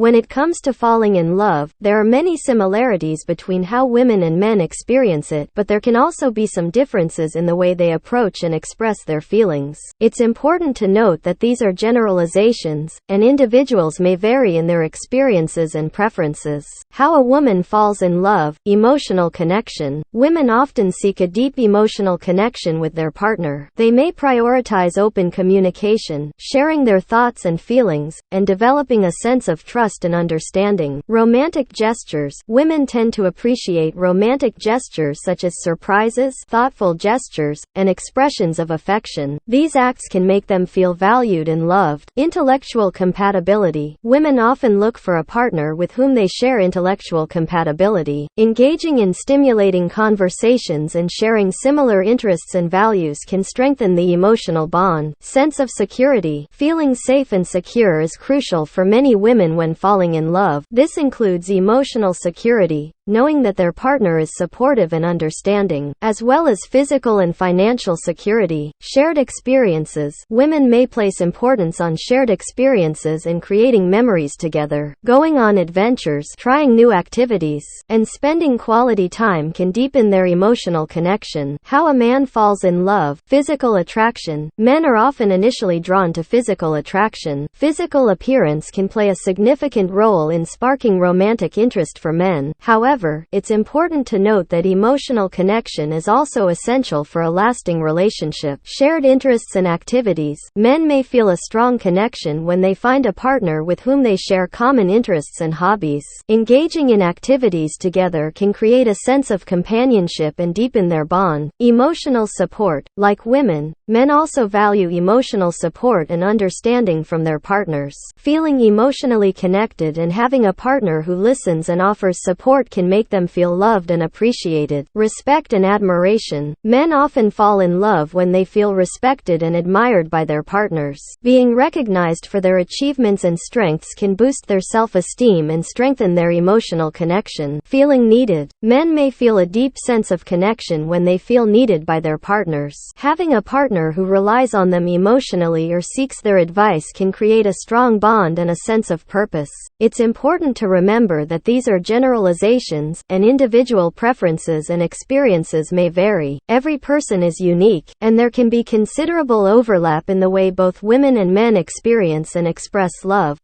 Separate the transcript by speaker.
Speaker 1: When it comes to falling in love, there are many similarities between how women and men experience it, but there can also be some differences in the way they approach and express their feelings. It's important to note that these are generalizations, and individuals may vary in their experiences and preferences. How a woman falls in love. Emotional connection. Women often seek a deep emotional connection with their partner. They may prioritize open communication, sharing their thoughts and feelings, and developing a sense of trust and understanding. Romantic gestures. Women tend to appreciate romantic gestures such as surprises, thoughtful gestures, and expressions of affection. These acts can make them feel valued and loved. Intellectual compatibility. Women often look for a partner with whom they share intellectual compatibility. Engaging in stimulating conversations and sharing similar interests and values can strengthen the emotional bond. Sense of security. Feeling safe and secure is crucial for many women when falling in love. This includes emotional security, knowing that their partner is supportive and understanding, as well as physical and financial security. Shared experiences. Women may place importance on shared experiences and creating memories together. Going on adventures, trying new activities, and spending quality time can deepen their emotional connection. How a man falls in love. Physical attraction. Men are often initially drawn to physical attraction. Physical appearance can play a significant role in sparking romantic interest for men. However, it's important to note that emotional connection is also essential for a lasting relationship. Shared interests and activities. Men may feel a strong connection when they find a partner with whom they share common interests and hobbies. Engaging in activities together can create a sense of companionship and deepen their bond. Emotional support. Like women, men also value emotional support and understanding from their partners. Feeling emotionally connected and having a partner who listens and offers support can make them feel loved and appreciated. Respect and admiration. Men often fall in love when they feel respected and admired by their partners. Being recognized for their achievements and strengths can boost their self-esteem and strengthen their emotional connection. Feeling needed. Men may feel a deep sense of connection when they feel needed by their partners. Having a partner who relies on them emotionally or seeks their advice can create a strong bond and a sense of purpose. It's important to remember that these are generalizations, and individual preferences and experiences may vary. Every person is unique, and there can be considerable overlap in the way both women and men experience and express love.